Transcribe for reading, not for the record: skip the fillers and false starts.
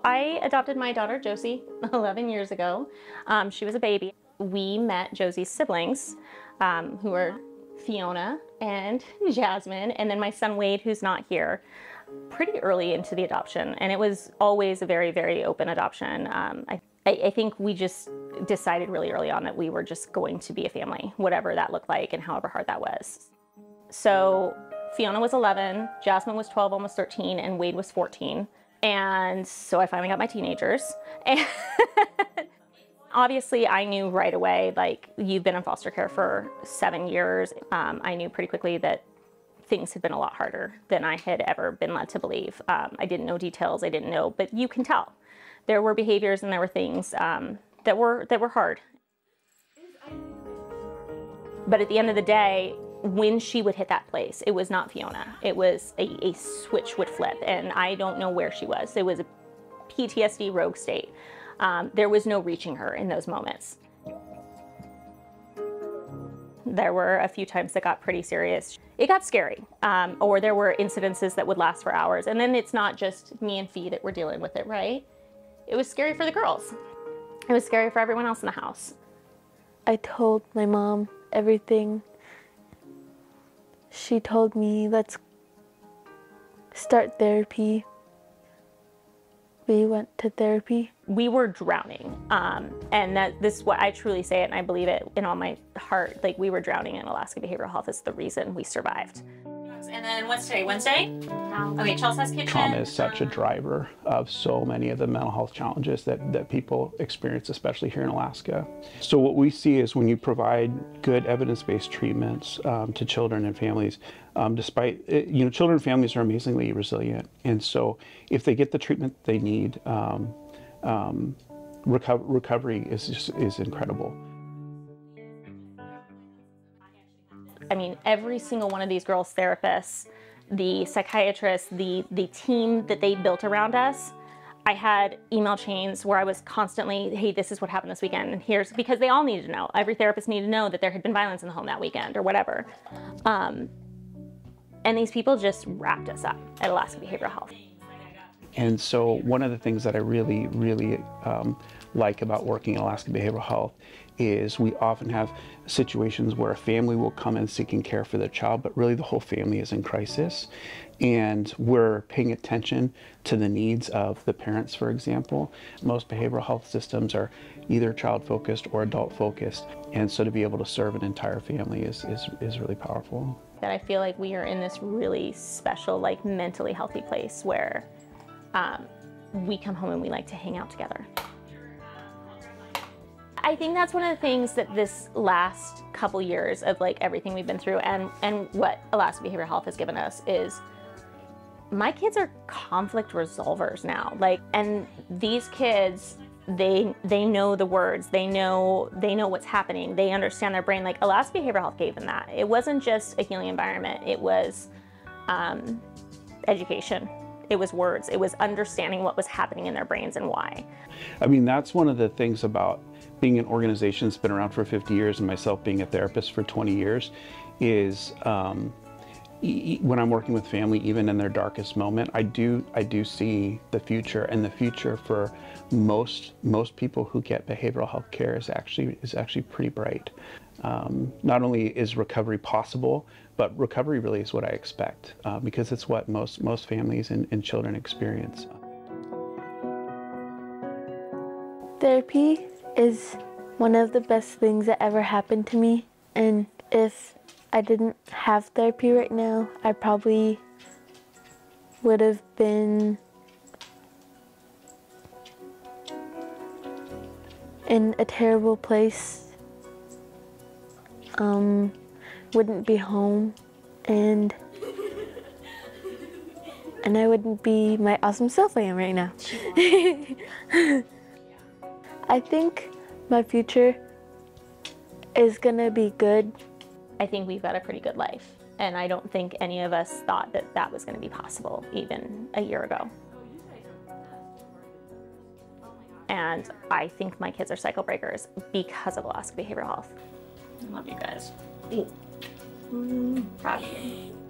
I adopted my daughter Josie 11 years ago. She was a baby. We met Josie's siblings, who are Fiona and Jasmine, and then my son Wade, who's not here, pretty early into the adoption. And it was always a very, very open adoption. I think we just decided really early on that we were just going to be a family, whatever that looked like and however hard that was. So Fiona was 11, Jasmine was 12, almost 13, and Wade was 14. And so I finally got my teenagers. And obviously I knew right away, like, you've been in foster care for 7 years. I knew pretty quickly that things had been a lot harder than I had ever been led to believe. I didn't know details, I didn't know, but you can tell. There were behaviors and there were things that were hard. But at the end of the day, when she would hit that place, it was not Fiona. It was a switch would flip, and I don't know where she was. It was a PTSD rogue state. There was no reaching her in those moments. There were a few times that got pretty serious. It got scary, or there were incidences that would last for hours. And then it's not just me and Fee that were dealing with it, right? It was scary for the girls. It was scary for everyone else in the house. I told my mom everything. She told me, let's start therapy. We went to therapy. We were drowning, and this is what I truly say it, and I believe it in all my heart. Like, we were drowning in Alaska Behavioral Health. It's the reason we survived. And then what's today? Wednesday? Okay, Chelsea's kitchen. Trauma is such a driver of so many of the mental health challenges that people experience, especially here in Alaska. So what we see is when you provide good evidence-based treatments to children and families, despite, children and families are amazingly resilient. And so if they get the treatment they need, recovery is incredible. I mean, every single one of these girls' therapists, the psychiatrists, the team that they built around us, I had email chains where I was constantly, hey, this is what happened this weekend, and here's, because they all needed to know. Every therapist needed to know that there had been violence in the home that weekend or whatever. And these people just wrapped us up at Alaska Behavioral Health. And so one of the things that I really, really like about working in Alaska Behavioral Health is we often have situations where a family will come in seeking care for their child, but really the whole family is in crisis. And we're paying attention to the needs of the parents, for example. Most behavioral health systems are either child-focused or adult-focused. And so to be able to serve an entire family is really powerful. That I feel like we are in this really special, like, mentally healthy place where we come home and we like to hang out together. I think that's one of the things that this last couple years of, like, everything we've been through and what Alaska Behavioral Health has given us is my kids are conflict resolvers now. Like, and these kids, they know the words, they know what's happening, they understand their brain. Like, Alaska Behavioral Health gave them that. It wasn't just a healing environment, it was education. It was words, it was understanding what was happening in their brains and why. I mean, that's one of the things about being an organization that's been around for 50 years and myself being a therapist for 20 years is when I'm working with family, even in their darkest moment, I do see the future, and the future for most people who get behavioral health care is actually pretty bright. Not only is recovery possible, but recovery really is what I expect, because it's what most families and children experience. Therapy is one of the best things that ever happened to me, and if I didn't have therapy right now, I probably would have been in a terrible place, wouldn't be home, and I wouldn't be my awesome self I am right now. I think my future is gonna be good. I think we've got a pretty good life, and I don't think any of us thought that that was going to be possible even a year ago. And I think my kids are cycle breakers because of Alaska Behavioral Health. I love you guys. Proud of you.